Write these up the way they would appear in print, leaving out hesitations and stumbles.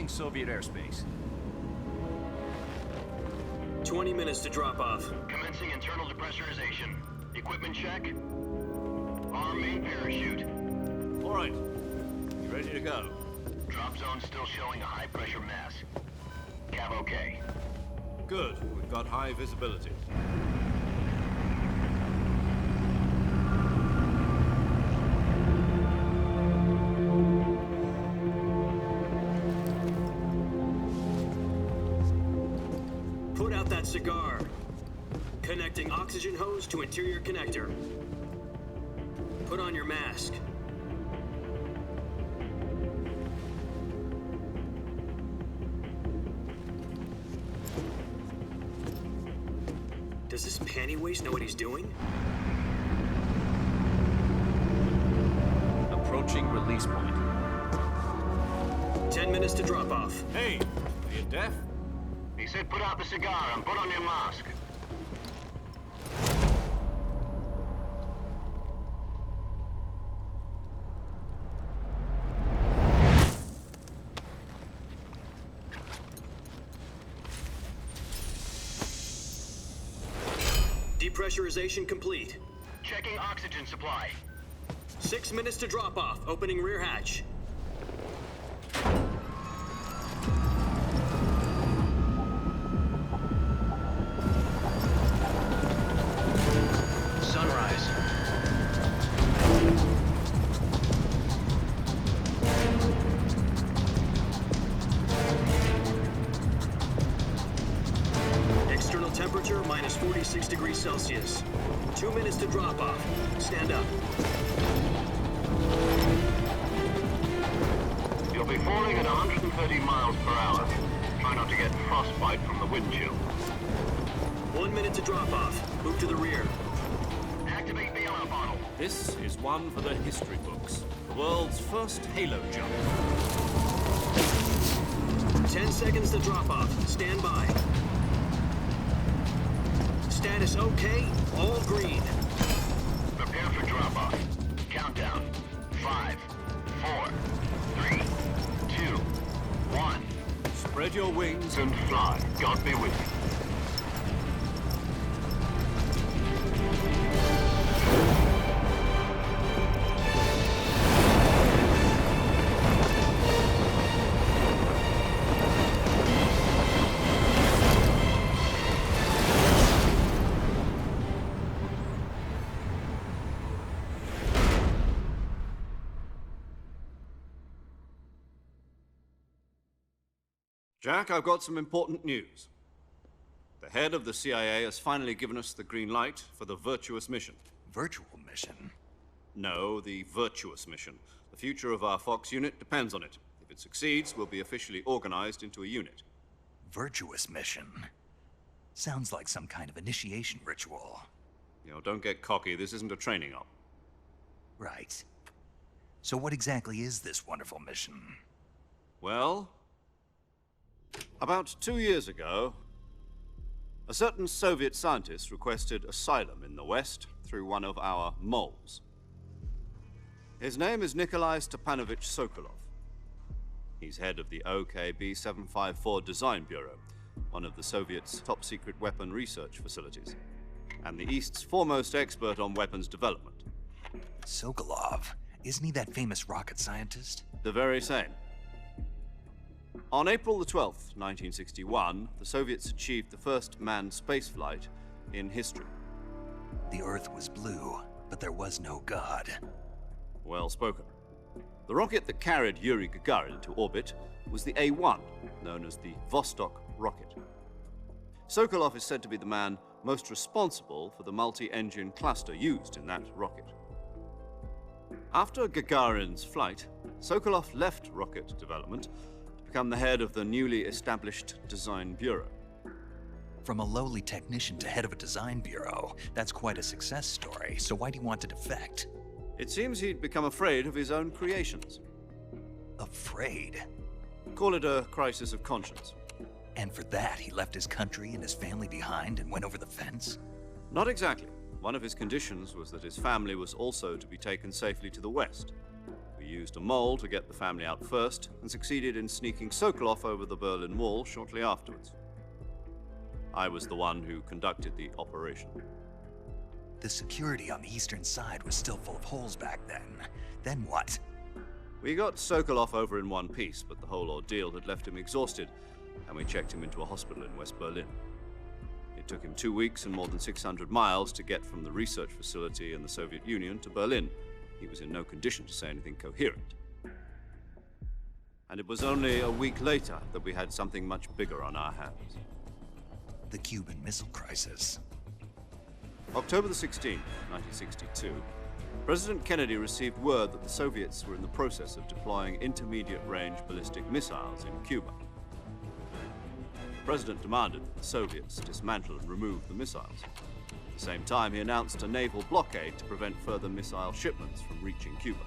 Approaching Soviet airspace. 20 minutes to drop off. Commencing internal depressurization. Equipment check. Arm main parachute. All right. You ready to go? Drop zone still showing a high pressure mass. Cav okay. Good. We've got high visibility. Put out that cigar. Connecting oxygen hose to interior connector. Put on your mask. Does this panty waste know what he's doing? Approaching release point. 10 minutes to drop off. Hey, are you deaf? He said put out the cigar and put on your mask. Depressurization complete. Checking oxygen supply. 6 minutes to drop off. Opening rear hatch. Sunrise. External temperature minus 46 degrees Celsius. 2 minutes to drop off. Stand up. You'll be falling at 130 miles per hour. Try not to get frostbite from the wind chill. 1 minute to drop off. Move to the rear. Activate the yellow bottle. This is one for the history books. The world's first halo jump. 10 seconds to drop off. Stand by. Status okay. All green. Prepare for drop-off. Countdown. 5, 4, 3, 2, 1. Spread your wings And fly. God be with you. Jack, I've got some important news. The head of the CIA has finally given us the green light for the virtuous mission. Virtual mission? No, the virtuous mission. The future of our Fox unit depends on it. If it succeeds, we'll be officially organized into a unit. Virtuous mission? Sounds like some kind of initiation ritual. You know, don't get cocky. This isn't a training op. Right. So what exactly is this wonderful mission? Well, about 2 years ago, a certain Soviet scientist requested asylum in the West through one of our moles. His name is Nikolai Stepanovich Sokolov. He's head of the OKB 754 Design Bureau, one of the Soviets' top-secret weapon research facilities, and the East's foremost expert on weapons development. Sokolov? Isn't he that famous rocket scientist? The very same. On April the 12th, 1961, the Soviets achieved the first manned spaceflight in history. The Earth was blue, but there was no God. Well spoken. The rocket that carried Yuri Gagarin to orbit was the A-1, known as the Vostok rocket. Sokolov is said to be the man most responsible for the multi-engine cluster used in that rocket. After Gagarin's flight, Sokolov left rocket development to become the head of the newly established Design Bureau. From a lowly technician to head of a design bureau, that's quite a success story. So why do you want to defect? It seems he'd become afraid of his own creations. Afraid? Call it a crisis of conscience. And for that, he left his country and his family behind and went over the fence? Not exactly. One of his conditions was that his family was also to be taken safely to the West. We used a mole to get the family out first and succeeded in sneaking Sokolov over the Berlin Wall shortly afterwards. I was the one who conducted the operation. The security on the eastern side was still full of holes back then. Then what? We got Sokolov over in one piece, but the whole ordeal had left him exhausted, and we checked him into a hospital in West Berlin. It took him 2 weeks and more than 600 miles to get from the research facility in the Soviet Union to Berlin. He was in no condition to say anything coherent. And it was only a week later that we had something much bigger on our hands. The Cuban Missile Crisis. October the 16th, 1962, President Kennedy received word that the Soviets were in the process of deploying intermediate-range ballistic missiles in Cuba. The President demanded that the Soviets dismantle and remove the missiles. At the same time, he announced a naval blockade to prevent further missile shipments from reaching Cuba.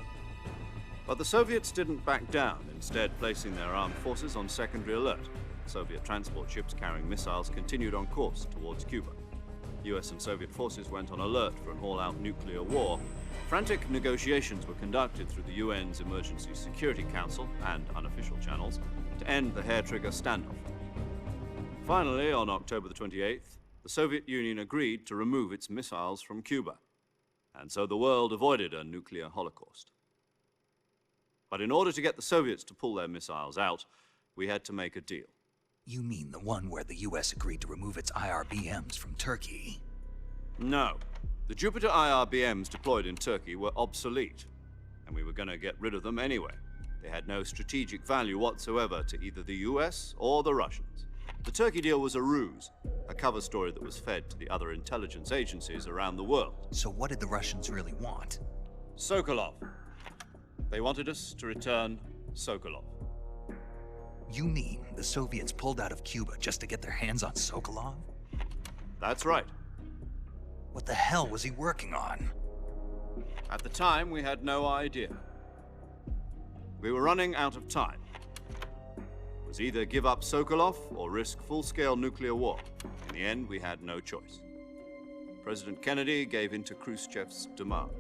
But the Soviets didn't back down, instead placing their armed forces on secondary alert. Soviet transport ships carrying missiles continued on course towards Cuba. US and Soviet forces went on alert for an all-out nuclear war. Frantic negotiations were conducted through the UN's Emergency Security Council and unofficial channels to end the hair-trigger standoff. Finally, on October the 28th, the Soviet Union agreed to remove its missiles from Cuba, and so the world avoided a nuclear holocaust. But in order to get the Soviets to pull their missiles out, we had to make a deal. You mean the one where the US agreed to remove its IRBMs from Turkey? No. The Jupiter IRBMs deployed in Turkey were obsolete, and we were going to get rid of them anyway. They had no strategic value whatsoever to either the US or the Russians. The Turkey deal was a ruse, a cover story that was fed to the other intelligence agencies around the world. So what did the Russians really want? Sokolov. They wanted us to return Sokolov. You mean the Soviets pulled out of Cuba just to get their hands on Sokolov? That's right. What the hell was he working on? At the time, we had no idea. We were running out of time. It was either give up Sokolov or risk full-scale nuclear war. In the end, we had no choice. President Kennedy gave in to Khrushchev's demand.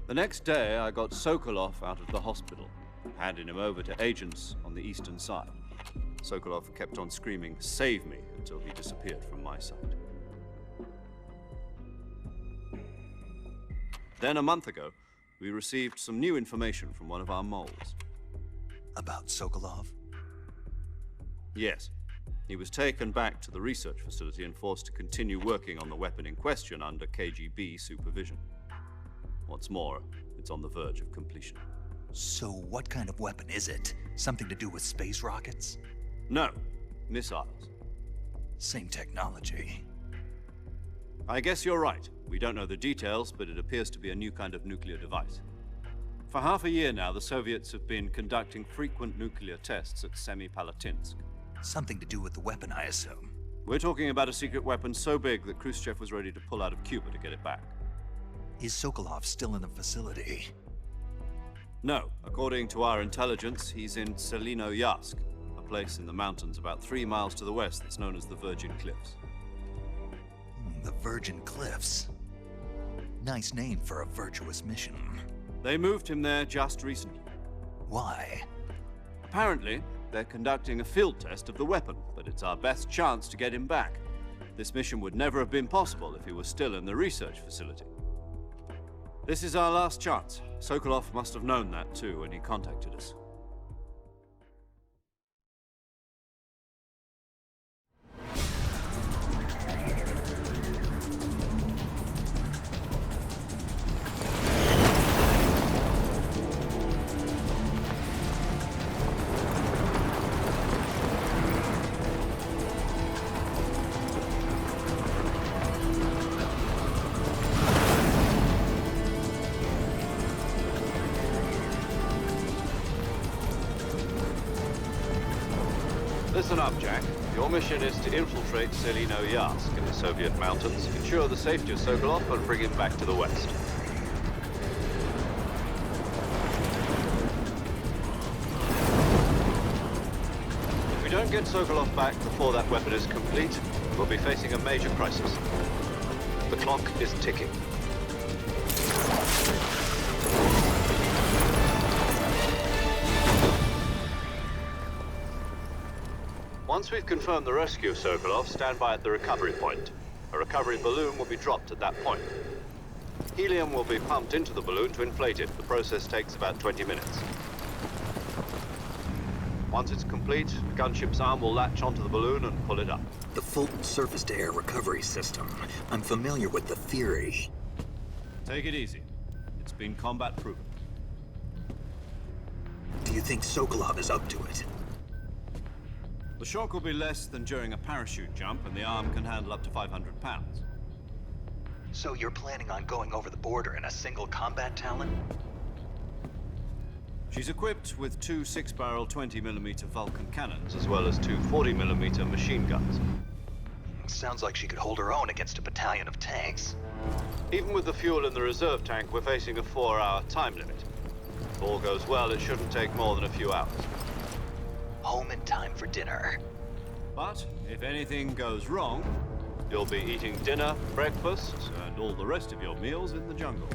The next day, I got Sokolov out of the hospital, handing him over to agents on the eastern side. Sokolov kept on screaming, "Save me," until he disappeared from my sight. Then a month ago, we received some new information from one of our moles. About Sokolov? Yes. He was taken back to the research facility and forced to continue working on the weapon in question under KGB supervision. What's more, it's on the verge of completion. So what kind of weapon is it? Something to do with space rockets? No, missiles. Same technology. I guess you're right. We don't know the details, but it appears to be a new kind of nuclear device. For half a year now, the Soviets have been conducting frequent nuclear tests at Semipalatinsk. Something to do with the weapon, I assume. We're talking about a secret weapon so big that Khrushchev was ready to pull out of Cuba to get it back. Is Sokolov still in the facility? No. According to our intelligence, he's in Selino-Yarsk, a place in the mountains about 3 miles to the west that's known as the Virgin Cliffs. The Virgin Cliffs. Nice name for a virtuous mission. They moved him there just recently. Why? Apparently, they're conducting a field test of the weapon, but it's our best chance to get him back. This mission would never have been possible if he was still in the research facility. This is our last chance. Sokolov must have known that too when he contacted us. Listen up, Jack. Your mission is to infiltrate Selino-Yarsk in the Soviet mountains, ensure the safety of Sokolov, and bring him back to the west. If we don't get Sokolov back before that weapon is complete, we'll be facing a major crisis. The clock is ticking. Once we've confirmed the rescue of Sokolov, stand by at the recovery point. A recovery balloon will be dropped at that point. Helium will be pumped into the balloon to inflate it. The process takes about 20 minutes. Once it's complete, the gunship's arm will latch onto the balloon and pull it up. The Fulton surface-to-air recovery system. I'm familiar with the theory. Take it easy. It's been combat-proven. Do you think Sokolov is up to it? The shock will be less than during a parachute jump, and the arm can handle up to 500 pounds. So you're planning on going over the border in a single combat Talon? She's equipped with two 6-barrel 20mm Vulcan cannons, as well as two 40mm machine guns. Sounds like she could hold her own against a battalion of tanks. Even with the fuel in the reserve tank, we're facing a 4-hour time limit. If all goes well, it shouldn't take more than a few hours. Home in time for dinner. But if anything goes wrong, you'll be eating dinner, breakfast, and all the rest of your meals in the jungle.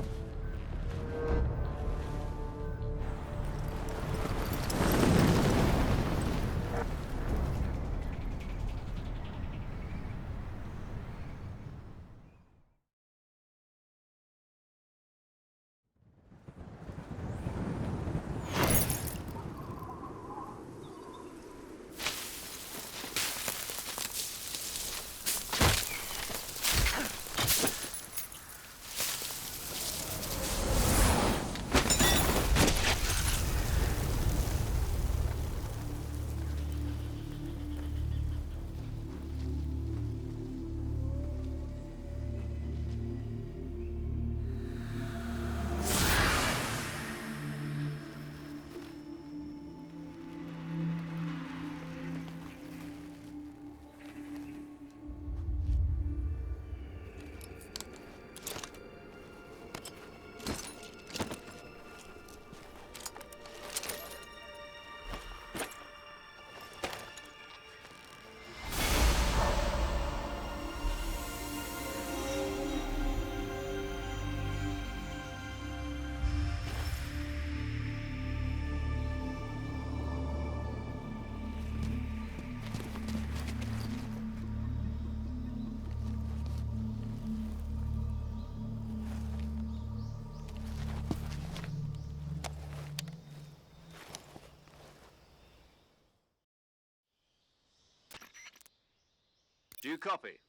Do you copy?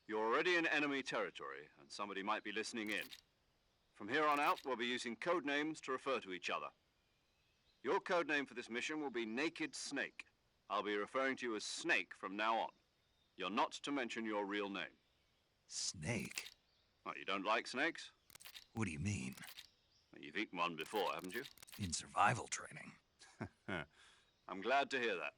You're already in enemy territory, and somebody might be listening in. From here on out, we'll be using code names to refer to each other. Your code name for this mission will be Naked Snake. I'll be referring to you as Snake from now on. You're not to mention your real name. Snake? Oh, you don't like snakes? What do you mean? Well, you've eaten one before, haven't you? In survival training. I'm glad to hear that.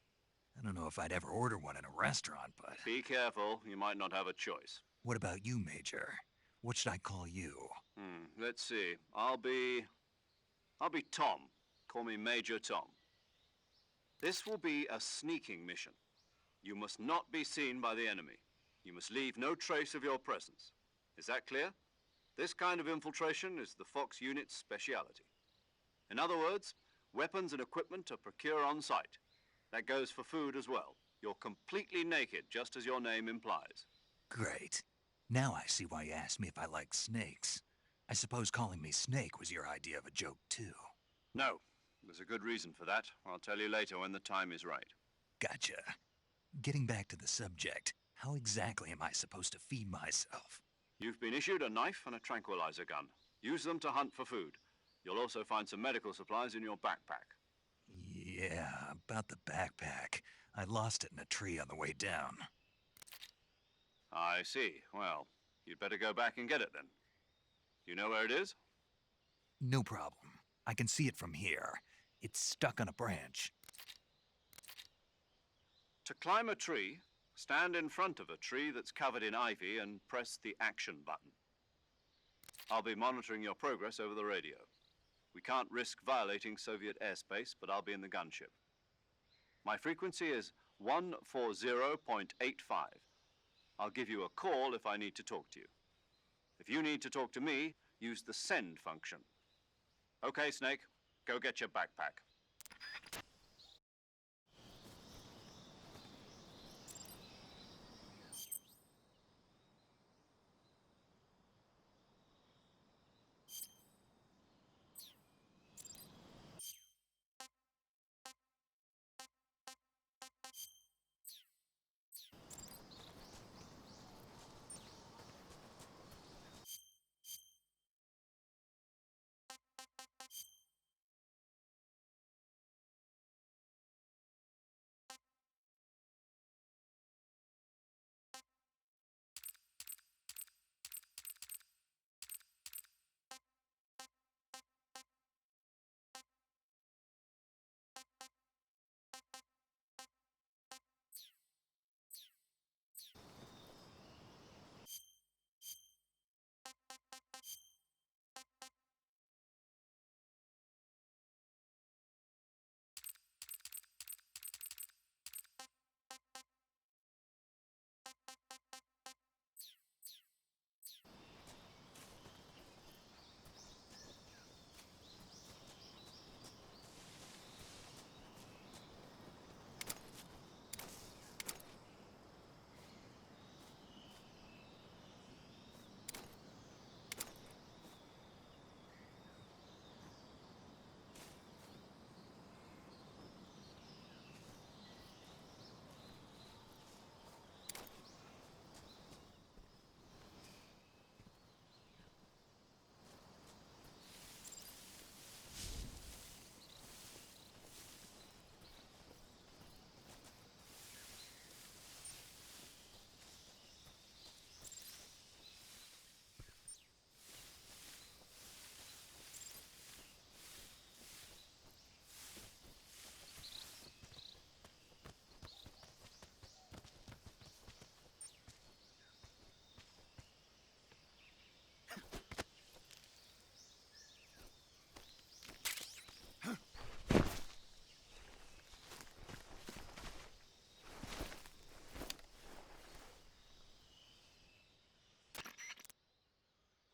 I don't know if I'd ever order one in a restaurant, but... Be careful, you might not have a choice. What about you, Major? What should I call you? Let's see. I'll be Tom. Call me Major Tom. This will be a sneaking mission. You must not be seen by the enemy. You must leave no trace of your presence. Is that clear? This kind of infiltration is the Fox unit's speciality. In other words, weapons and equipment are procured on site. That goes for food as well. You're completely naked, just as your name implies. Great. Now I see why you asked me if I like snakes. I suppose calling me Snake was your idea of a joke, too. No. There's a good reason for that. I'll tell you later when the time is right. Gotcha. Getting back to the subject, how exactly am I supposed to feed myself? You've been issued a knife and a tranquilizer gun. Use them to hunt for food. You'll also find some medical supplies in your backpack. Yeah, about the backpack. I lost it in a tree on the way down. I see. Well, you'd better go back and get it then. You know where it is? No problem. I can see it from here. It's stuck on a branch. To climb a tree, stand in front of a tree that's covered in ivy and press the action button. I'll be monitoring your progress over the radio. We can't risk violating Soviet airspace, but I'll be in the gunship. My frequency is 140.85. I'll give you a call if I need to talk to you. If you need to talk to me, use the send function. Okay, Snake, go get your backpack.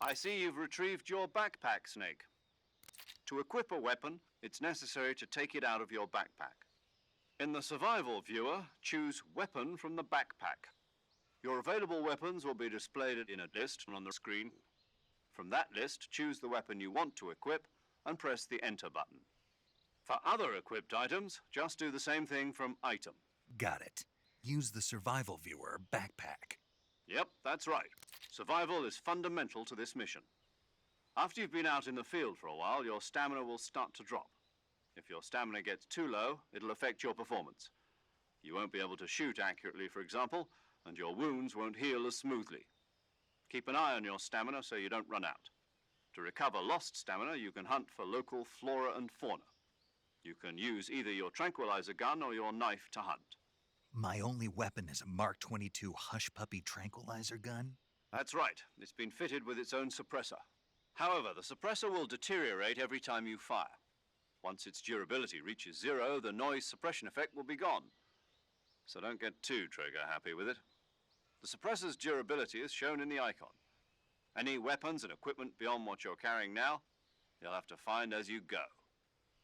I see you've retrieved your backpack, Snake. To equip a weapon, it's necessary to take it out of your backpack. In the survival viewer, choose Weapon from the backpack. Your available weapons will be displayed in a list on the screen. From that list, choose the weapon you want to equip and press the Enter button. For other equipped items, just do the same thing from Item. Got it. Use the survival viewer backpack. Yep, that's right. Survival is fundamental to this mission. After you've been out in the field for a while, your stamina will start to drop. If your stamina gets too low, it'll affect your performance. You won't be able to shoot accurately, for example, and your wounds won't heal as smoothly. Keep an eye on your stamina so you don't run out. To recover lost stamina, you can hunt for local flora and fauna. You can use either your tranquilizer gun or your knife to hunt. My only weapon is a Mark 22 Hush Puppy tranquilizer gun? That's right. It's been fitted with its own suppressor. However, the suppressor will deteriorate every time you fire. Once its durability reaches 0, the noise suppression effect will be gone. So don't get too trigger-happy with it. The suppressor's durability is shown in the icon. Any weapons and equipment beyond what you're carrying now, you'll have to find as you go.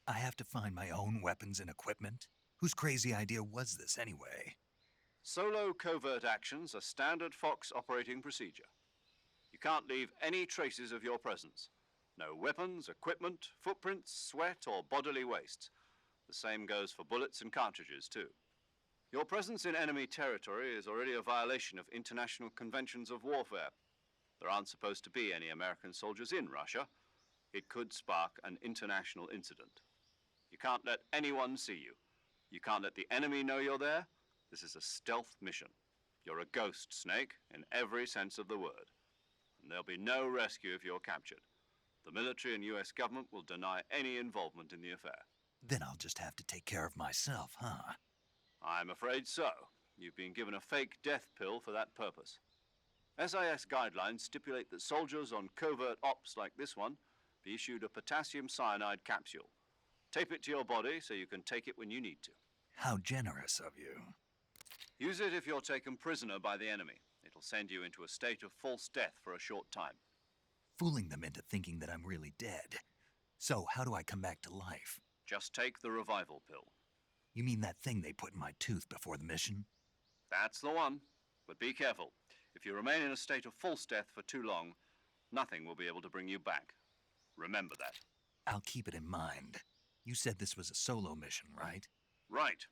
I have to find my own weapons and equipment? Whose crazy idea was this anyway? Solo covert actions are standard Fox operating procedure. You can't leave any traces of your presence. No weapons, equipment, footprints, sweat, or bodily waste. The same goes for bullets and cartridges, too. Your presence in enemy territory is already a violation of international conventions of warfare. There aren't supposed to be any American soldiers in Russia. It could spark an international incident. You can't let anyone see you. You can't let the enemy know you're there. This is a stealth mission. You're a ghost, Snake, in every sense of the word. And there'll be no rescue if you're captured. The military and US government will deny any involvement in the affair. Then I'll just have to take care of myself, huh? I'm afraid so. You've been given a fake death pill for that purpose. SIS guidelines stipulate that soldiers on covert ops like this one be issued a potassium cyanide capsule. Tape it to your body so you can take it when you need to. How generous of you. Use it if you're taken prisoner by the enemy. It'll send you into a state of false death for a short time. Fooling them into thinking that I'm really dead. So, how do I come back to life? Just take the revival pill. You mean that thing they put in my tooth before the mission? That's the one. But be careful. If you remain in a state of false death for too long, nothing will be able to bring you back. Remember that. I'll keep it in mind. You said this was a solo mission, right? Right.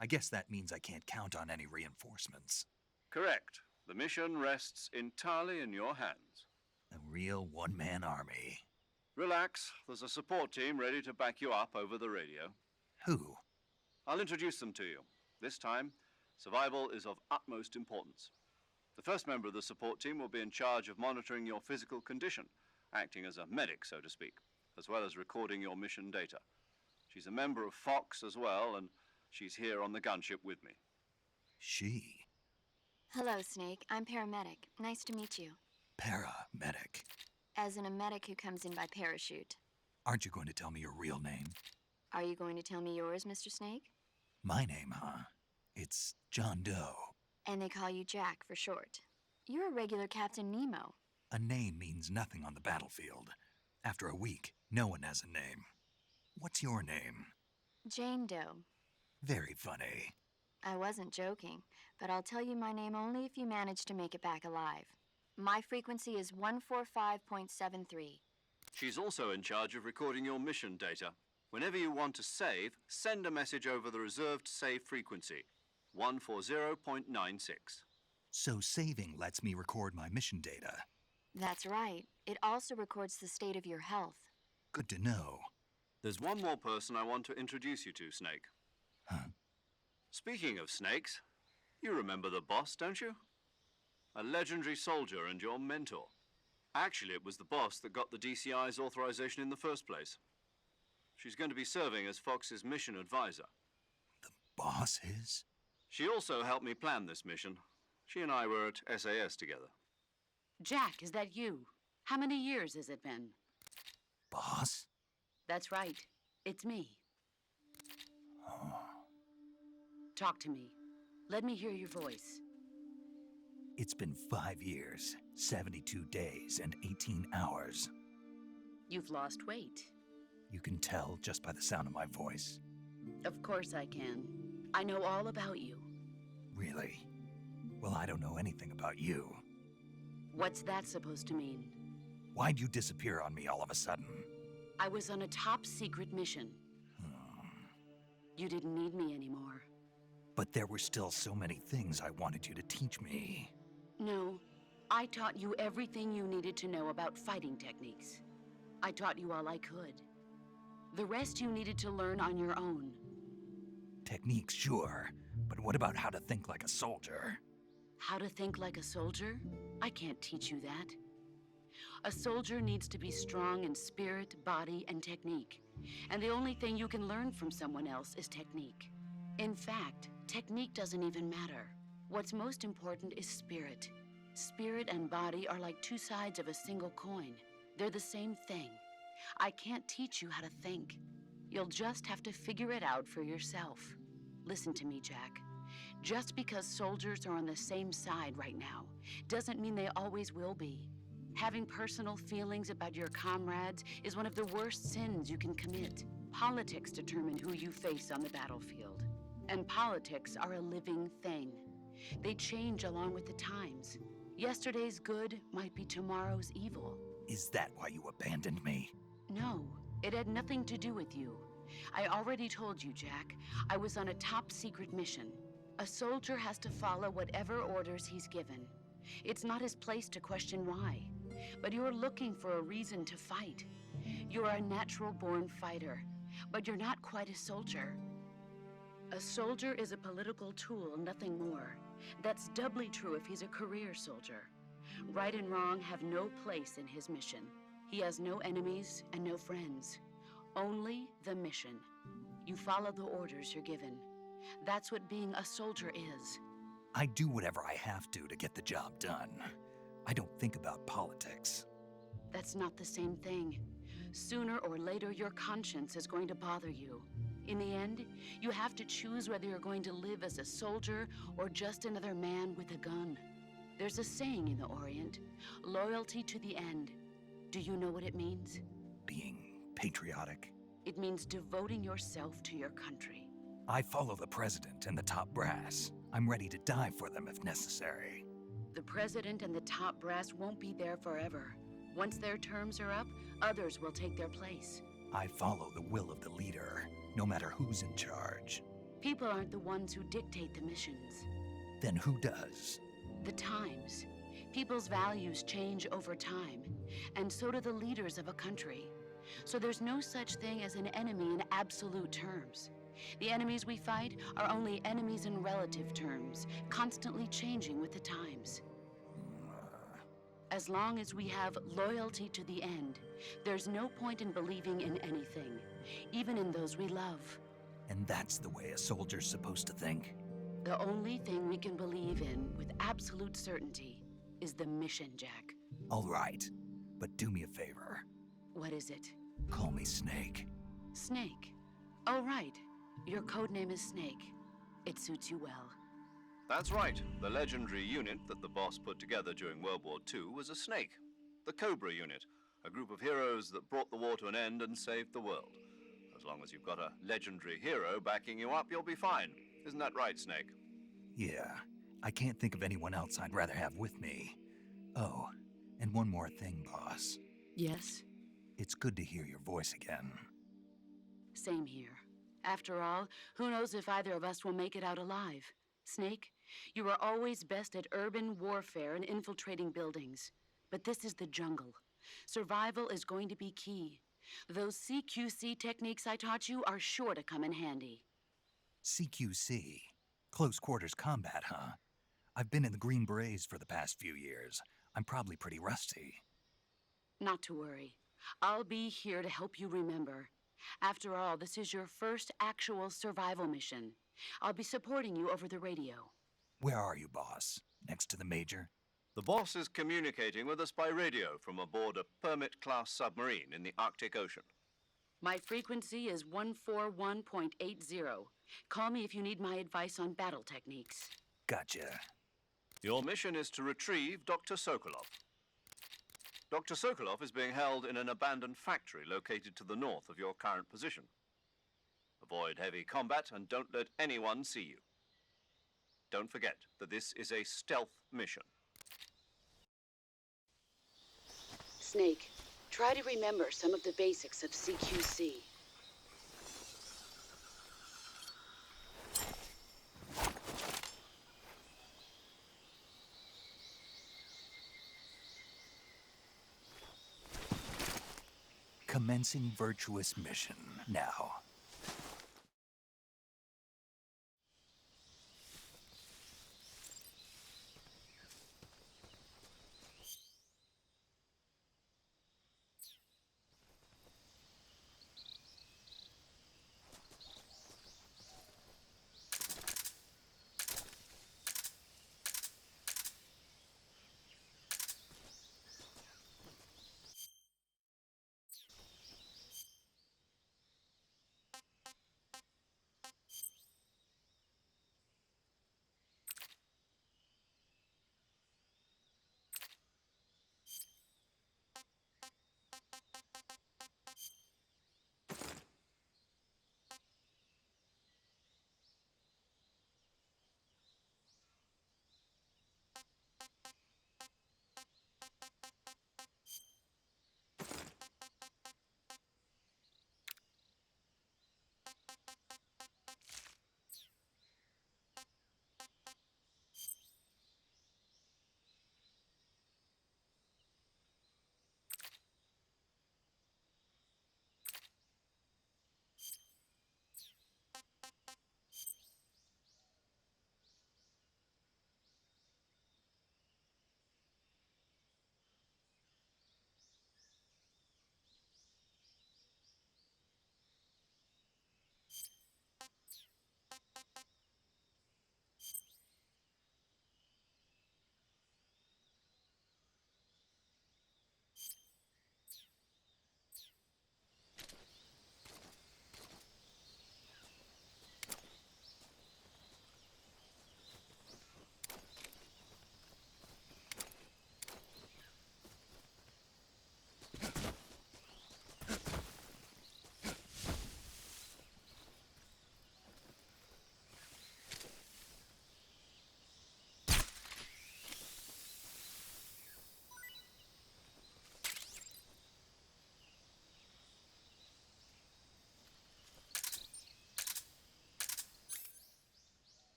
I guess that means I can't count on any reinforcements. Correct. The mission rests entirely in your hands. A real one-man army. Relax. There's a support team ready to back you up over the radio. Who? I'll introduce them to you. This time, survival is of utmost importance. The first member of the support team will be in charge of monitoring your physical condition, acting as a medic, so to speak, as well as recording your mission data. She's a member of Fox as well, and she's here on the gunship with me. She? Hello, Snake. I'm paramedic. Nice to meet you. Paramedic. As in a medic who comes in by parachute. Aren't you going to tell me your real name? Are you going to tell me yours, Mr. Snake? My name, huh? It's John Doe. And they call you Jack for short. You're a regular Captain Nemo. A name means nothing on the battlefield. After a week, no one has a name. What's your name? Jane Doe. Very funny. I wasn't joking, but I'll tell you my name only if you manage to make it back alive. My frequency is 145.73. She's also in charge of recording your mission data. Whenever you want to save, send a message over the reserved save frequency, 140.96. So saving lets me record my mission data. That's right. It also records the state of your health. Good to know. There's one more person I want to introduce you to, Snake. Huh? Speaking of snakes, you remember the boss, don't you? A legendary soldier and your mentor. Actually, it was the boss that got the DCI's authorization in the first place. She's going to be serving as Fox's mission advisor. The boss is? She also helped me plan this mission. She and I were at SAS together. Jack, is that you? How many years has it been? Boss? That's right. It's me. Oh. Talk to me. Let me hear your voice. It's been 5 years, 72 days, and 18 hours. You've lost weight. You can tell just by the sound of my voice. Of course I can. I know all about you. Really? Well, I don't know anything about you. What's that supposed to mean? Why'd you disappear on me all of a sudden? I was on a top-secret mission. You didn't need me anymore. But there were still so many things I wanted you to teach me. No, I taught you everything you needed to know about fighting techniques. I taught you all I could. The rest you needed to learn on your own. Techniques, sure. But what about how to think like a soldier? How to think like a soldier? I can't teach you that. A soldier needs to be strong in spirit, body, and technique. And the only thing you can learn from someone else is technique. In fact, technique doesn't even matter. What's most important is spirit. Spirit and body are like two sides of a single coin. They're the same thing. I can't teach you how to think. You'll just have to figure it out for yourself. Listen to me, Jack. Just because soldiers are on the same side right now doesn't mean they always will be. Having personal feelings about your comrades is one of the worst sins you can commit. Politics determine who you face on the battlefield. And politics are a living thing. They change along with the times. Yesterday's good might be tomorrow's evil. Is that why you abandoned me? No, it had nothing to do with you. I already told you, Jack. I was on a top-secret mission. A soldier has to follow whatever orders he's given. It's not his place to question why. But you're looking for a reason to fight. You're a natural-born fighter, but you're not quite a soldier. A soldier is a political tool, nothing more. That's doubly true if he's a career soldier. Right and wrong have no place in his mission. He has no enemies and no friends. Only the mission. You follow the orders you're given. That's what being a soldier is. I do whatever I have to get the job done. I don't think about politics. That's not the same thing. Sooner or later, your conscience is going to bother you. In the end, you have to choose whether you're going to live as a soldier or just another man with a gun. There's a saying in the Orient, loyalty to the end. Do you know what it means? Being patriotic. It means devoting yourself to your country. I follow the president and the top brass. I'm ready to die for them if necessary. The president and the top brass won't be there forever. Once their terms are up, others will take their place. I follow the will of the leader, no matter who's in charge. People aren't the ones who dictate the missions. Then who does? The times. People's values change over time, and so do the leaders of a country. So there's no such thing as an enemy in absolute terms. The enemies we fight are only enemies in relative terms, constantly changing with the times. As long as we have loyalty to the end, there's no point in believing in anything, even in those we love. And that's the way a soldier's supposed to think? The only thing we can believe in with absolute certainty is the mission, Jack. All right, but do me a favor. What is it? Call me Snake. Snake. Oh, right. Your codename is Snake. It suits you well. That's right. The legendary unit that the boss put together during World War II was a snake. The Cobra unit, a group of heroes that brought the war to an end and saved the world. As long as you've got a legendary hero backing you up, you'll be fine. Isn't that right, Snake? Yeah, I can't think of anyone else I'd rather have with me. Oh, and one more thing, boss. Yes? It's good to hear your voice again. Same here. After all, who knows if either of us will make it out alive? Snake, you are always best at urban warfare and infiltrating buildings. But this is the jungle. Survival is going to be key. Those CQC techniques I taught you are sure to come in handy. CQC? Close quarters combat, huh? I've been in the Green Berets for the past few years. I'm probably pretty rusty. Not to worry. I'll be here to help you remember. After all, this is your first actual survival mission. I'll be supporting you over the radio. Where are you, boss? Next to the Major? The boss is communicating with us by radio from aboard a Permit-class submarine in the Arctic Ocean. My frequency is 141.80. Call me if you need my advice on battle techniques. Gotcha. Your mission is to retrieve Dr. Sokolov. Dr. Sokolov is being held in an abandoned factory located to the north of your current position. Avoid heavy combat and don't let anyone see you. Don't forget that this is a stealth mission. Snake, try to remember some of the basics of CQC. Commencing virtuous mission now.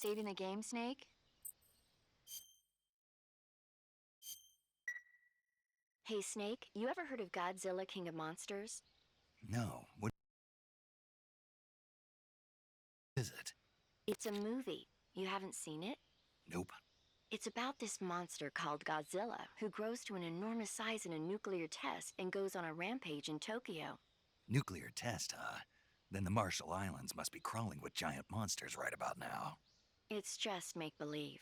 saving the game, Snake? Hey, Snake, you ever heard of Godzilla, King of Monsters? No, what is it? It's a movie. You haven't seen it? Nope. It's about this monster called Godzilla, who grows to an enormous size in a nuclear test and goes on a rampage in Tokyo. Nuclear test, huh? Then the Marshall Islands must be crawling with giant monsters right about now. It's just make-believe.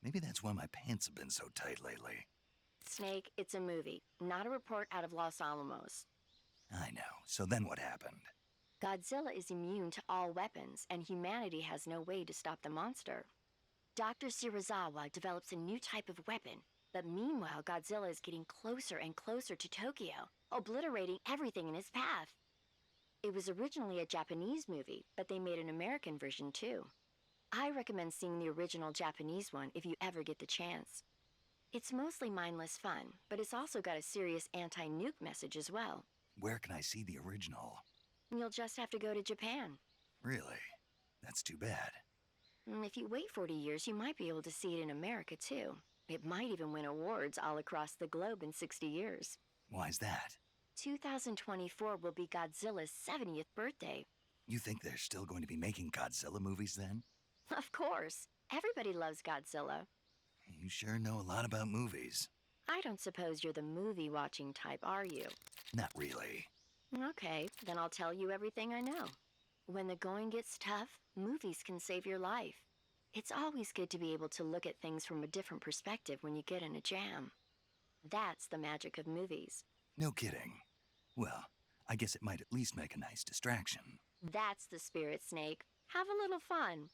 Maybe that's why my pants have been so tight lately. Snake, it's a movie, not a report out of Los Alamos. I know. So then what happened? Godzilla is immune to all weapons, and humanity has no way to stop the monster. Dr. Shirazawa develops a new type of weapon, but meanwhile, Godzilla is getting closer and closer to Tokyo, obliterating everything in his path. It was originally a Japanese movie, but they made an American version too. I recommend seeing the original Japanese one if you ever get the chance. It's mostly mindless fun, but it's also got a serious anti-nuke message as well. Where can I see the original? You'll just have to go to Japan. Really? That's too bad. If you wait 40 years, you might be able to see it in America too. It might even win awards all across the globe in 60 years. Why's that? 2024 will be Godzilla's 70th birthday. You think they're still going to be making Godzilla movies then? Of course. Everybody loves Godzilla. You sure know a lot about movies. I don't suppose you're the movie-watching type, are you? Not really. Okay, then I'll tell you everything I know. When the going gets tough, movies can save your life. It's always good to be able to look at things from a different perspective when you get in a jam. That's the magic of movies. No kidding. Well, I guess it might at least make a nice distraction. That's the spirit, Snake. Have a little fun.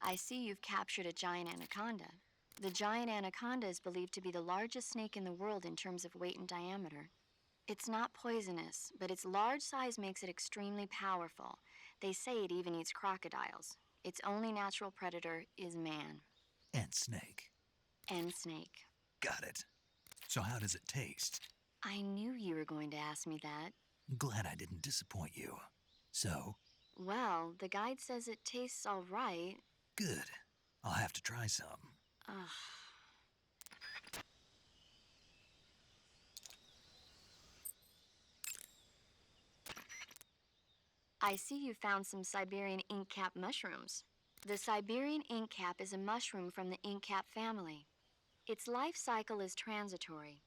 I see you've captured a giant anaconda. The giant anaconda is believed to be the largest snake in the world in terms of weight and diameter. It's not poisonous, but its large size makes it extremely powerful. They say it even eats crocodiles. Its only natural predator is man. And snake. And snake. Got it. So how does it taste? I knew you were going to ask me that. Glad I didn't disappoint you. So? Well, the guide says it tastes all right. Good. I'll have to try some. Ugh. I see you found some Siberian ink cap mushrooms. The Siberian ink cap is a mushroom from the ink cap family. Its life cycle is transitory.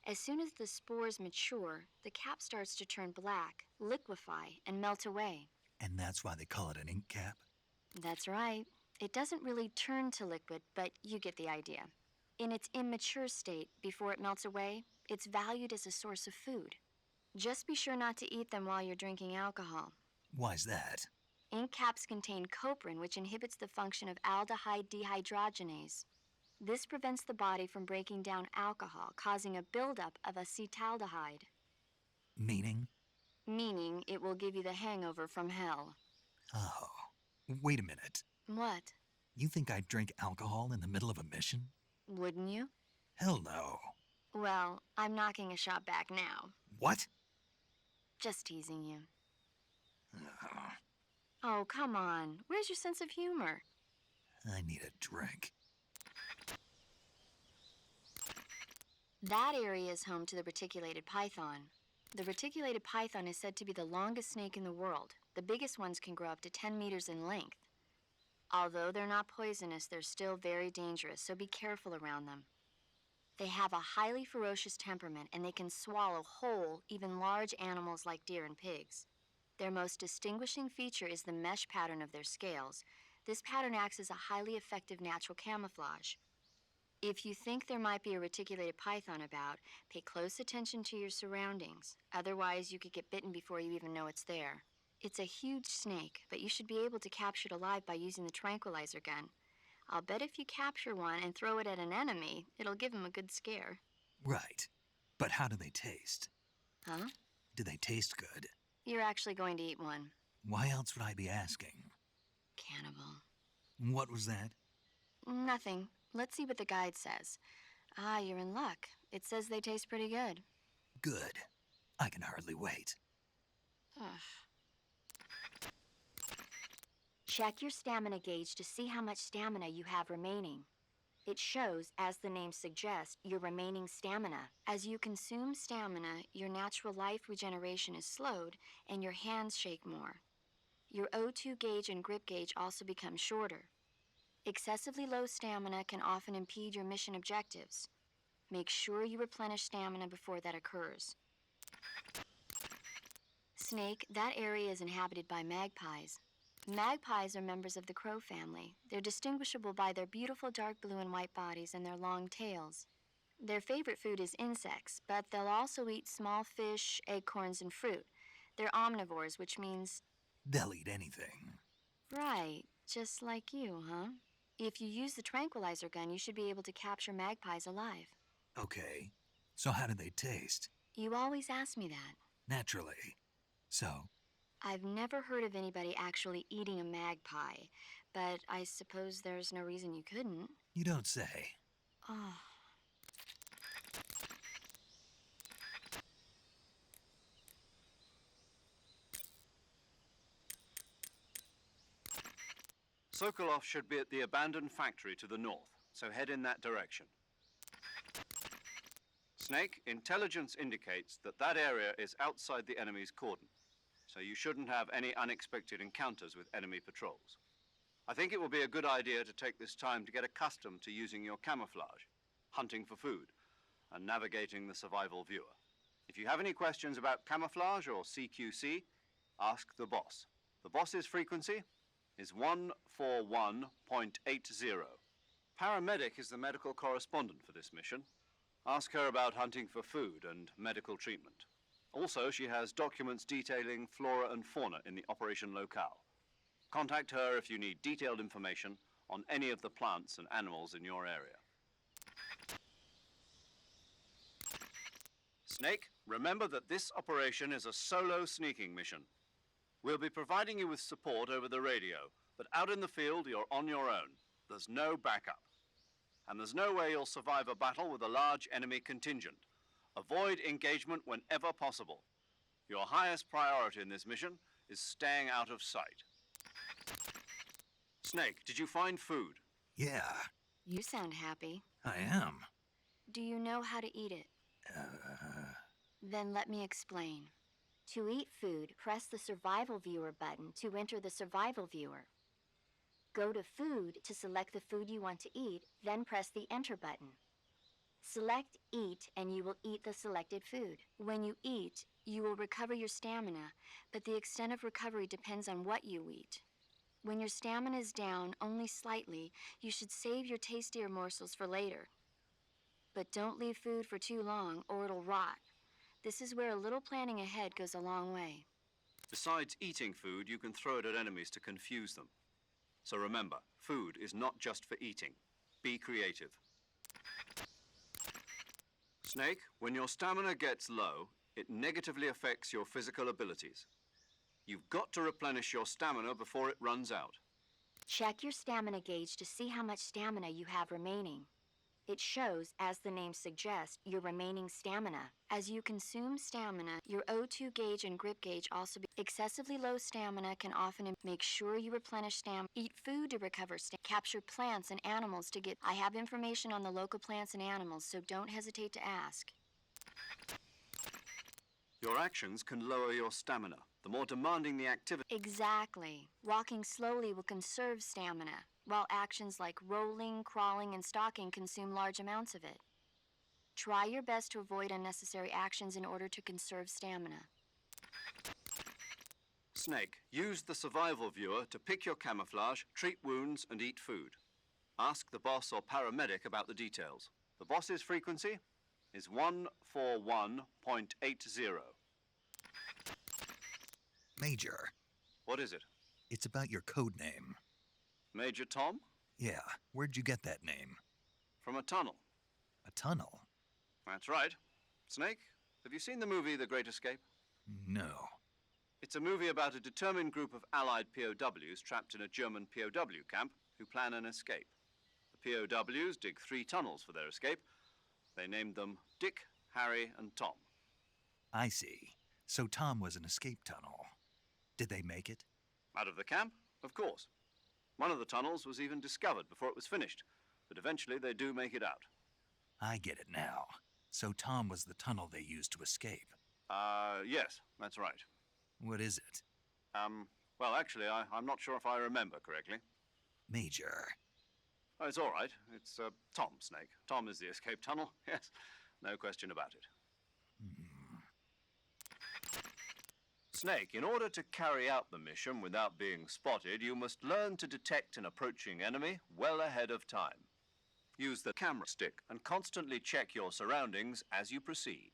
As soon as the spores mature, the cap starts to turn black, liquefy, and melt away. And that's why they call it an ink cap? That's right. It doesn't really turn to liquid, but you get the idea. In its immature state, before it melts away, it's valued as a source of food. Just be sure not to eat them while you're drinking alcohol. Why's that? Ink caps contain coprin, which inhibits the function of aldehyde dehydrogenase. This prevents the body from breaking down alcohol, causing a buildup of acetaldehyde. Meaning? Meaning it will give you the hangover from hell. Oh, wait a minute. What? You think I'd drink alcohol in the middle of a mission? Wouldn't you? Hell no. Well, I'm knocking a shot back now. What? Just teasing you. Oh, come on. Where's your sense of humor? I need a drink. That area is home to the reticulated python. The reticulated python is said to be the longest snake in the world. The biggest ones can grow up to 10 meters in length. Although they're not poisonous, they're still very dangerous, so be careful around them. They have a highly ferocious temperament, and they can swallow whole, even large animals like deer and pigs. Their most distinguishing feature is the mesh pattern of their scales. This pattern acts as a highly effective natural camouflage. If you think there might be a reticulated python about, pay close attention to your surroundings. Otherwise, you could get bitten before you even know it's there. It's a huge snake, but you should be able to capture it alive by using the tranquilizer gun. I'll bet if you capture one and throw it at an enemy, it'll give him a good scare. Right. But how do they taste? Huh? Do they taste good? You're actually going to eat one. Why else would I be asking? Cannibal. What was that? Nothing. Let's see what the guide says. Ah, you're in luck. It says they taste pretty good. Good. I can hardly wait. Ugh. Check your stamina gauge to see how much stamina you have remaining. It shows, as the name suggests, your remaining stamina. As you consume stamina, your natural life regeneration is slowed and your hands shake more. Your O2 gauge and grip gauge also become shorter. Excessively low stamina can often impede your mission objectives. Make sure you replenish stamina before that occurs. Snake, that area is inhabited by magpies. Magpies are members of the crow family. They're distinguishable by their beautiful dark blue and white bodies and their long tails. Their favorite food is insects, but they'll also eat small fish, acorns, and fruit. They're omnivores, which means... They'll eat anything. Right, just like you, huh? If you use the tranquilizer gun, you should be able to capture magpies alive. Okay. So how do they taste? You always ask me that. Naturally. So? I've never heard of anybody actually eating a magpie, but I suppose there's no reason you couldn't. You don't say. Oh. Sokolov should be at the abandoned factory to the north, so head in that direction. Snake, intelligence indicates that that area is outside the enemy's cordon, so you shouldn't have any unexpected encounters with enemy patrols. I think it will be a good idea to take this time to get accustomed to using your camouflage, hunting for food, and navigating the survival viewer. If you have any questions about camouflage or CQC, ask the boss. The boss's frequency is 141.80. Paramedic is the medical correspondent for this mission. Ask her about hunting for food and medical treatment. Also, she has documents detailing flora and fauna in the operation locale. Contact her if you need detailed information on any of the plants and animals in your area. Snake, remember that this operation is a solo sneaking mission. We'll be providing you with support over the radio, but out in the field, you're on your own. There's no backup. And there's no way you'll survive a battle with a large enemy contingent. Avoid engagement whenever possible. Your highest priority in this mission is staying out of sight. Snake, did you find food? Yeah, You sound happy. I am. Do you know how to eat it? Then let me explain. To eat food, press the Survival Viewer button to enter the Survival Viewer. Go to Food to select the food you want to eat, then press the Enter button. Select Eat and you will eat the selected food. When you eat, you will recover your stamina, but the extent of recovery depends on what you eat. When your stamina is down only slightly, you should save your tastier morsels for later. But don't leave food for too long or it'll rot. This is where a little planning ahead goes a long way. Besides eating food, you can throw it at enemies to confuse them. So remember, food is not just for eating. Be creative. Snake, when your stamina gets low, it negatively affects your physical abilities. You've got to replenish your stamina before it runs out. Check your stamina gauge to see how much stamina you have remaining. It shows, as the name suggests, your remaining stamina. As you consume stamina, your O2 gauge and grip gauge also be excessively low stamina can often make sure you replenish stamina. Eat food to recover stamina. Capture plants and animals to get... I have information on the local plants and animals, so don't hesitate to ask. Your actions can lower your stamina. The more demanding the activity... Exactly. Walking slowly will conserve stamina, while actions like rolling, crawling, and stalking consume large amounts of it. Try your best to avoid unnecessary actions in order to conserve stamina. Snake, use the survival viewer to pick your camouflage, treat wounds, and eat food. Ask the boss or paramedic about the details. The boss's frequency is 141.80. Major, What is it? it's about your code name. Major Tom? Yeah, where'd you get that name? From a tunnel. A tunnel? That's right. Snake, have you seen the movie The Great Escape? No. It's a movie about a determined group of Allied POWs trapped in a German POW camp who plan an escape. The POWs dig 3 tunnels for their escape. They named them Dick, Harry, and Tom. I see. So Tom was an escape tunnel. Did they make it? Out of the camp? Of course. One of the tunnels was even discovered before it was finished, but eventually they do make it out. I get it now. So Tom was the tunnel they used to escape. Yes, that's right. What is it? Well, actually, I'm not sure if I remember correctly. Major. Oh, it's all right. It's, Tom, Snake. Tom is the escape tunnel, yes. No question about it. Snake, in order to carry out the mission without being spotted, you must learn to detect an approaching enemy well ahead of time. Use the camera stick and constantly check your surroundings as you proceed.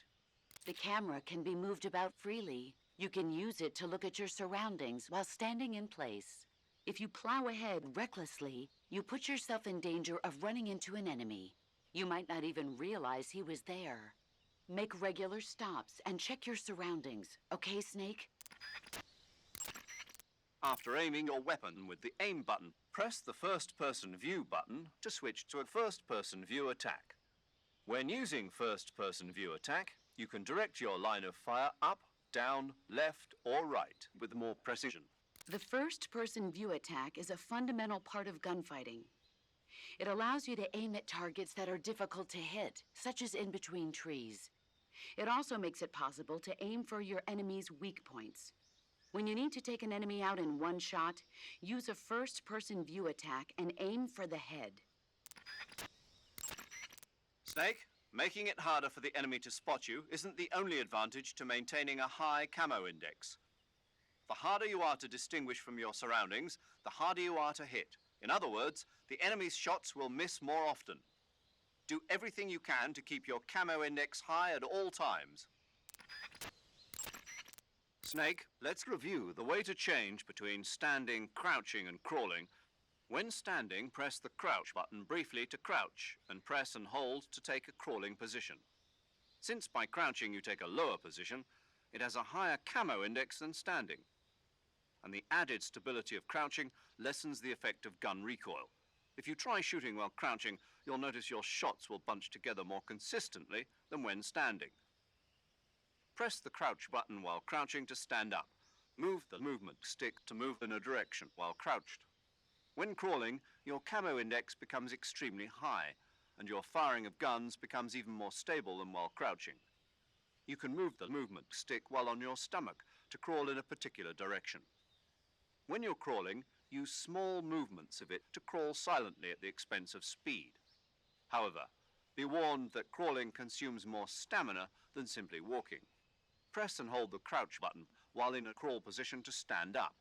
The camera can be moved about freely. You can use it to look at your surroundings while standing in place. If you plow ahead recklessly, you put yourself in danger of running into an enemy. You might not even realize he was there. Make regular stops and check your surroundings. Okay, Snake? After aiming your weapon with the aim button, press the first-person view button to switch to a first-person view attack. When using first-person view attack, you can direct your line of fire up, down, left, or right with more precision. The first-person view attack is a fundamental part of gunfighting. It allows you to aim at targets that are difficult to hit, such as in between trees. It also makes it possible to aim for your enemy's weak points. When you need to take an enemy out in one shot, use a first-person view attack and aim for the head. Snake, making it harder for the enemy to spot you isn't the only advantage to maintaining a high camo index. The harder you are to distinguish from your surroundings, the harder you are to hit. In other words, the enemy's shots will miss more often. Do everything you can to keep your camo index high at all times. Snake, let's review the way to change between standing, crouching, and crawling. When standing, press the crouch button briefly to crouch, and press and hold to take a crawling position. Since by crouching you take a lower position, it has a higher camo index than standing. And the added stability of crouching lessens the effect of gun recoil. If you try shooting while crouching, you'll notice your shots will bunch together more consistently than when standing. Press the crouch button while crouching to stand up. Move the movement stick to move in a direction while crouched. When crawling, your camo index becomes extremely high, and your firing of guns becomes even more stable than while crouching. You can move the movement stick while on your stomach to crawl in a particular direction. When you're crawling, use small movements of it to crawl silently at the expense of speed. However, be warned that crawling consumes more stamina than simply walking. Press and hold the crouch button while in a crawl position to stand up.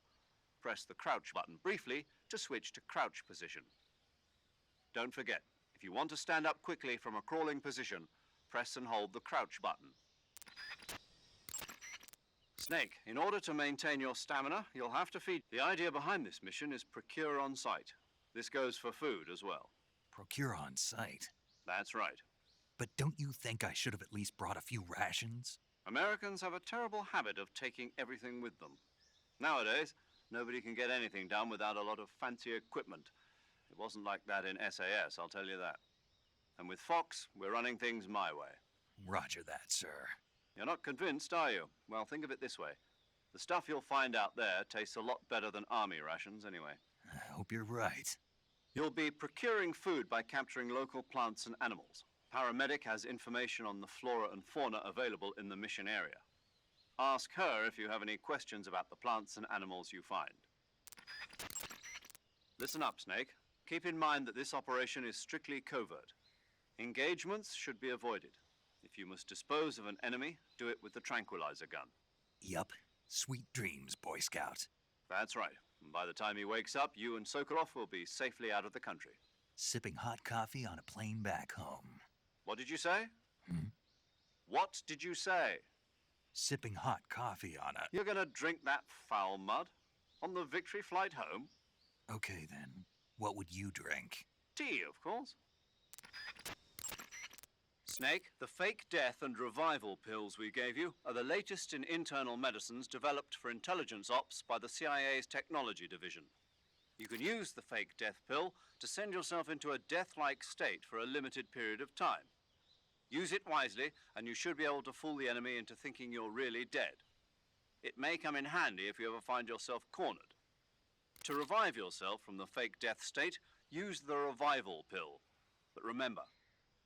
Press the crouch button briefly to switch to crouch position. Don't forget, if you want to stand up quickly from a crawling position, press and hold the crouch button. Snake, in order to maintain your stamina, you'll have to feed. The idea behind this mission is procure on site. This goes for food as well. Procure on site. That's right. But don't you think I should have at least brought a few rations? Americans have a terrible habit of taking everything with them. Nowadays, nobody can get anything done without a lot of fancy equipment. It wasn't like that in SAS, I'll tell you that. And with Fox, we're running things my way. Roger that, sir. You're not convinced, are you? Well, think of it this way. The stuff you'll find out there tastes a lot better than army rations anyway. I hope you're right. You'll be procuring food by capturing local plants and animals. Paramedic has information on the flora and fauna available in the mission area. Ask her if you have any questions about the plants and animals you find. Listen up, Snake. Keep in mind that this operation is strictly covert. Engagements should be avoided. If you must dispose of an enemy, do it with the tranquilizer gun. Yup. Sweet dreams, Boy Scout. That's right. And by the time he wakes up, you and Sokolov will be safely out of the country. Sipping hot coffee on a plane back home. What did you say? What did you say? Sipping hot coffee on a... You're gonna drink that foul mud? On the victory flight home? Okay, then. What would you drink? Tea, of course. Snake, the fake death and revival pills we gave you are the latest in internal medicines developed for intelligence ops by the CIA's technology division. You can use the fake death pill to send yourself into a death-like state for a limited period of time. Use it wisely, and you should be able to fool the enemy into thinking you're really dead. It may come in handy if you ever find yourself cornered. To revive yourself from the fake death state, use the revival pill. But remember,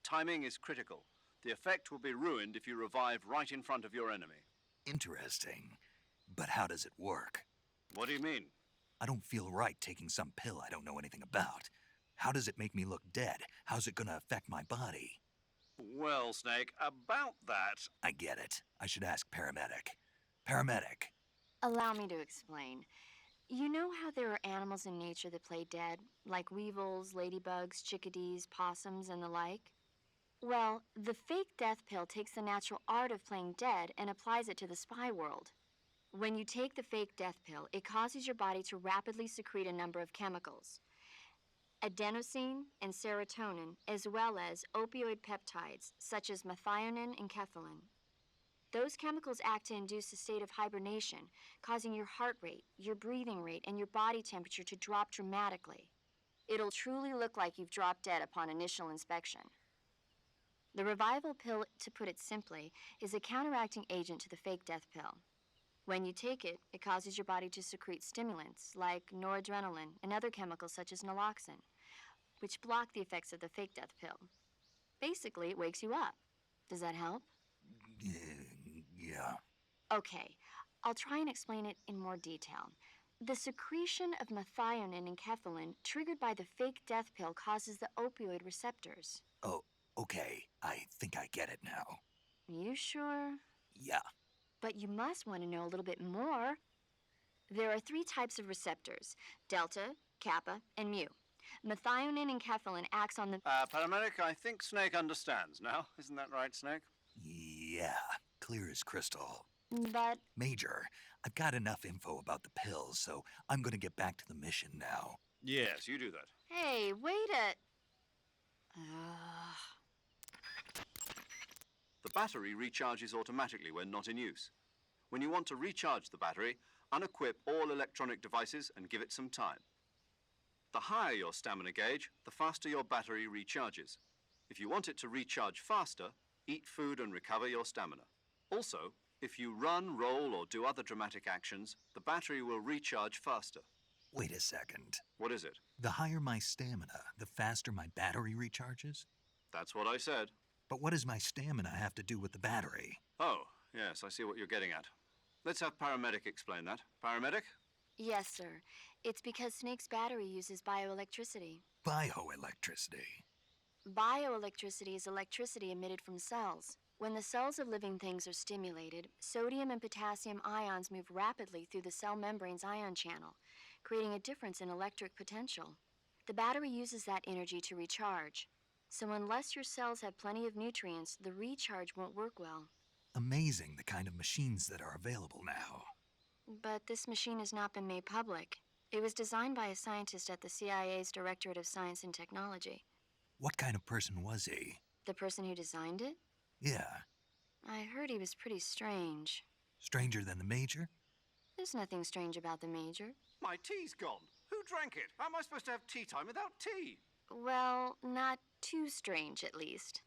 timing is critical. The effect will be ruined if you revive right in front of your enemy. Interesting. But how does it work? What do you mean? I don't feel right taking some pill I don't know anything about. How does it make me look dead? How's it gonna affect my body? Well, Snake, about that... I get it. I should ask paramedic. Paramedic. Allow me to explain. You know how there are animals in nature that play dead, like weevils, ladybugs, chickadees, possums, and the like? Well, the fake death pill takes the natural art of playing dead and applies it to the spy world. When you take the fake death pill, it causes your body to rapidly secrete a number of chemicals. Adenosine and serotonin, as well as opioid peptides, such as methionine and kephalin. Those chemicals act to induce a state of hibernation, causing your heart rate, your breathing rate, and your body temperature to drop dramatically. It'll truly look like you've dropped dead upon initial inspection. The revival pill, to put it simply, is a counteracting agent to the fake death pill. When you take it, it causes your body to secrete stimulants like noradrenaline and other chemicals such as naloxone, which block the effects of the fake death pill. Basically, it wakes you up. Does that help? Yeah. Okay, I'll try and explain it in more detail. The secretion of methionine and kephalin triggered by the fake death pill causes the opioid receptors. Oh, okay. I think I get it now. You sure? Yeah. But you must want to know a little bit more. There are 3 types of receptors: delta, kappa, and mu. Methionine and kephalin acts on the... Paramedic, I think Snake understands now. Isn't that right, Snake? Yeah. Clear as crystal. But... Major, I've got enough info about the pills, so I'm gonna get back to the mission now. Yes, you do that. Hey, wait a... The battery recharges automatically when not in use. When you want to recharge the battery, unequip all electronic devices and give it some time. The higher your stamina gauge, the faster your battery recharges. If you want it to recharge faster, eat food and recover your stamina. Also, if you run, roll, or do other dramatic actions, the battery will recharge faster. Wait a second. What is it? The higher my stamina, the faster my battery recharges? That's what I said. But what does my stamina have to do with the battery? Oh, yes, I see what you're getting at. Let's have paramedic explain that. Paramedic? Yes, sir. It's because Snake's battery uses bioelectricity. Bioelectricity. Bioelectricity is electricity emitted from cells. When the cells of living things are stimulated, sodium and potassium ions move rapidly through the cell membrane's ion channel, creating a difference in electric potential. The battery uses that energy to recharge. So unless your cells have plenty of nutrients, the recharge won't work well. Amazing the kind of machines that are available now. But this machine has not been made public. It was designed by a scientist at the CIA's Directorate of Science and Technology. What kind of person was he? The person who designed it? Yeah. I heard he was pretty strange. Stranger than the Major? There's nothing strange about the Major. My tea's gone. Who drank it? How am I supposed to have tea time without tea? Well, not too strange, at least.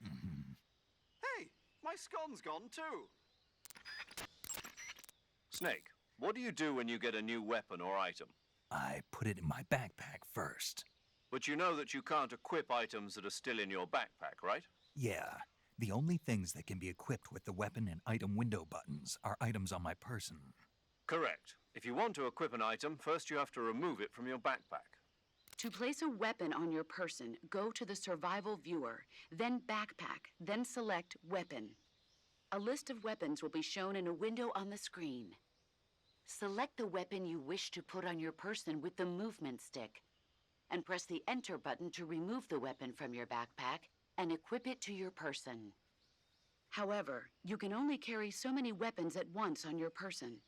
Hey, my scone's gone too. Snake, what do you do when you get a new weapon or item? I put it in my backpack first. But you know that you can't equip items that are still in your backpack, right? Yeah. The only things that can be equipped with the weapon and item window buttons are items on my person. Correct. If you want to equip an item, first you have to remove it from your backpack. To place a weapon on your person, go to the survival viewer, then backpack, then select weapon. A list of weapons will be shown in a window on the screen. Select the weapon you wish to put on your person with the movement stick, and press the enter button to remove the weapon from your backpack and equip it to your person. However, you can only carry so many weapons at once on your person.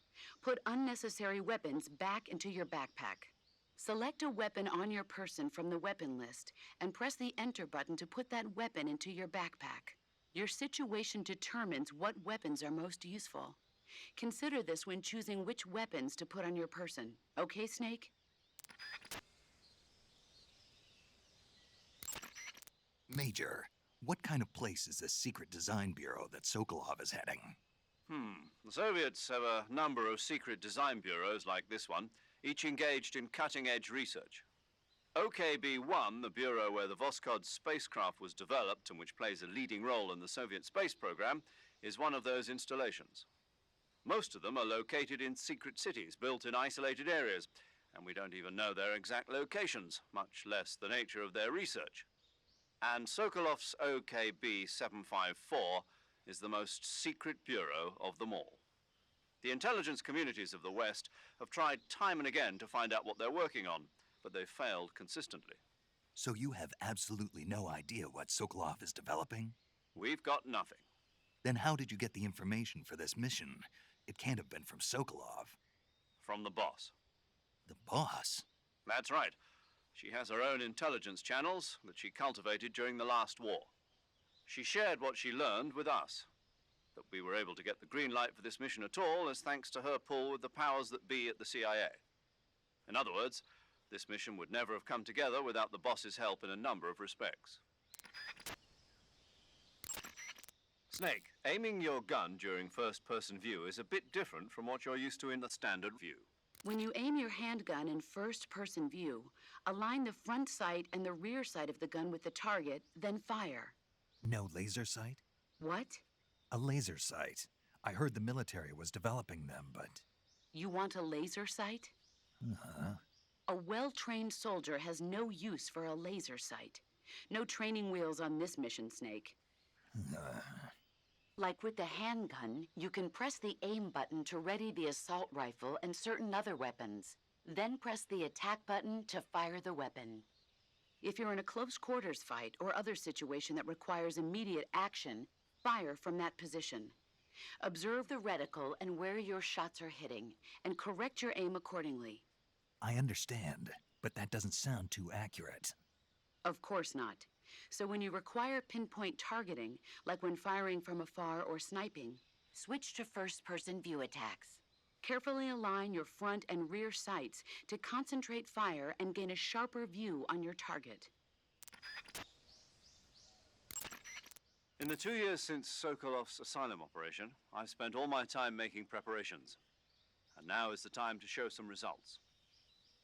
Put unnecessary weapons back into your backpack. Select a weapon on your person from the weapon list and press the enter button to put that weapon into your backpack. Your situation determines what weapons are most useful. Consider this when choosing which weapons to put on your person. Okay, Snake? Major, what kind of place is this secret design bureau that Sokolov is heading? The Soviets have a number of secret design bureaus like this one, each engaged in cutting-edge research. OKB-1, the bureau where the Voskhod spacecraft was developed and which plays a leading role in the Soviet space program, is one of those installations. Most of them are located in secret cities, built in isolated areas, and we don't even know their exact locations, much less the nature of their research. And Sokolov's OKB-754 is the most secret bureau of them all. The intelligence communities of the West have tried time and again to find out what they're working on, but they've failed consistently. So you have absolutely no idea what Sokolov is developing? We've got nothing. Then how did you get the information for this mission? It can't have been from Sokolov. From the boss. The boss? That's right. She has her own intelligence channels that she cultivated during the last war. She shared what she learned with us. That we were able to get the green light for this mission at all is thanks to her pull with the powers that be at the CIA. In other words, this mission would never have come together without the boss's help in a number of respects. Snake, aiming your gun during first-person view is a bit different from what you're used to in the standard view. When you aim your handgun in first-person view, align the front sight and the rear sight of the gun with the target, then fire. No laser sight? What? A laser sight. I heard the military was developing them, but... You want a laser sight? Uh-huh. A well-trained soldier has no use for a laser sight. No training wheels on this mission, Snake. Like with the handgun, you can press the aim button to ready the assault rifle and certain other weapons. Then press the attack button to fire the weapon. If you're in a close quarters fight or other situation that requires immediate action, fire from that position. Observe the reticle and where your shots are hitting, and correct your aim accordingly. I understand, but that doesn't sound too accurate. Of course not. So when you require pinpoint targeting, like when firing from afar or sniping, switch to first-person view attacks. Carefully align your front and rear sights to concentrate fire and gain a sharper view on your target. In the 2 years since Sokolov's asylum operation, I've spent all my time making preparations. And now is the time to show some results.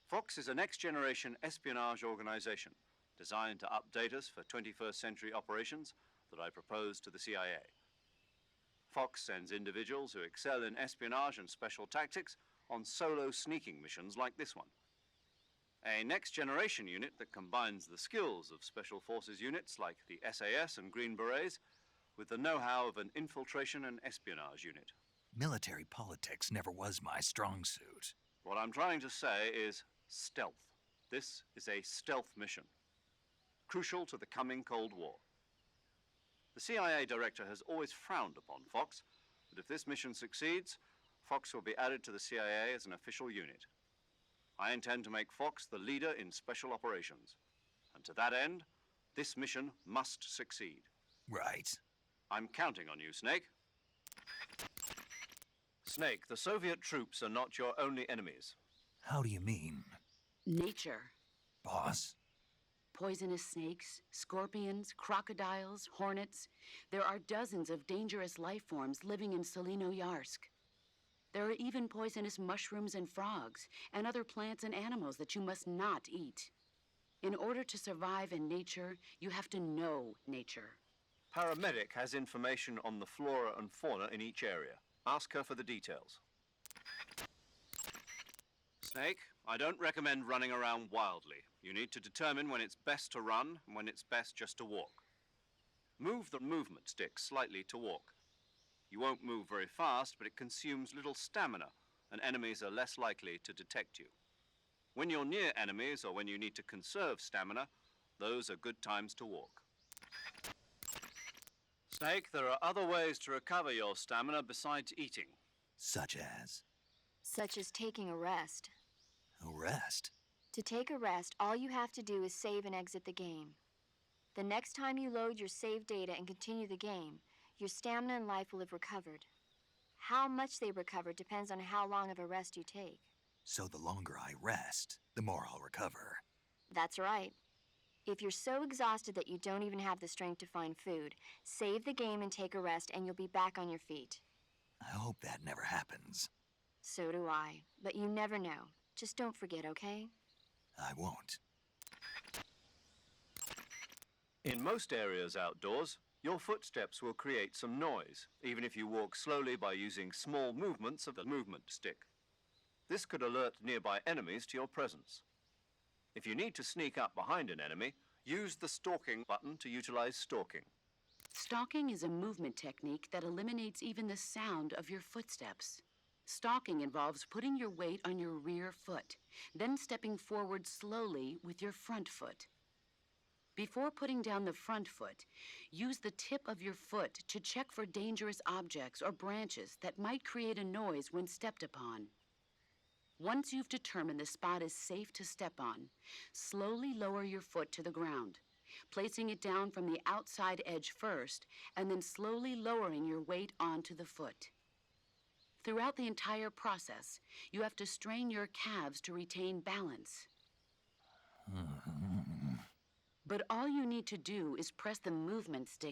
Fox is a next-generation espionage organization designed to update us for 21st century operations that I propose to the CIA. Fox sends individuals who excel in espionage and special tactics on solo sneaking missions like this one. A next-generation unit that combines the skills of special forces units like the SAS and Green Berets with the know-how of an infiltration and espionage unit. Military politics never was my strong suit. What I'm trying to say is stealth. This is a stealth mission, crucial to the coming Cold War. The CIA director has always frowned upon Fox, but if this mission succeeds, Fox will be added to the CIA as an official unit. I intend to make Fox the leader in special operations. And to that end, this mission must succeed. Right. I'm counting on you, Snake. Snake, the Soviet troops are not your only enemies. How do you mean? Nature. Boss? Poisonous snakes, scorpions, crocodiles, hornets. There are dozens of dangerous life forms living in Selino-Yarsk. There are even poisonous mushrooms and frogs, and other plants and animals that you must not eat. In order to survive in nature, you have to know nature. Paramedic has information on the flora and fauna in each area. Ask her for the details. Snake, I don't recommend running around wildly. You need to determine when it's best to run and when it's best just to walk. Move the movement stick slightly to walk. You won't move very fast, but it consumes little stamina, and enemies are less likely to detect you. When you're near enemies or when you need to conserve stamina, those are good times to walk. Snake, there are other ways to recover your stamina besides eating. Such as? Such as taking a rest. A rest? To take a rest, all you have to do is save and exit the game. The next time you load your save data and continue the game, your stamina and life will have recovered. How much they recover depends on how long of a rest you take. So the longer I rest, the more I'll recover. That's right. If you're so exhausted that you don't even have the strength to find food, save the game and take a rest and you'll be back on your feet. I hope that never happens. So do I. But you never know. Just don't forget, okay? I won't. In most areas outdoors, your footsteps will create some noise, even if you walk slowly by using small movements of the movement stick. This could alert nearby enemies to your presence. If you need to sneak up behind an enemy, use the stalking button to utilize stalking. Stalking is a movement technique that eliminates even the sound of your footsteps. Stalking involves putting your weight on your rear foot, then stepping forward slowly with your front foot. Before putting down the front foot, use the tip of your foot to check for dangerous objects or branches that might create a noise when stepped upon. Once you've determined the spot is safe to step on, slowly lower your foot to the ground, placing it down from the outside edge first, and then slowly lowering your weight onto the foot. Throughout the entire process, you have to strain your calves to retain balance. But all you need to do is press the movement stick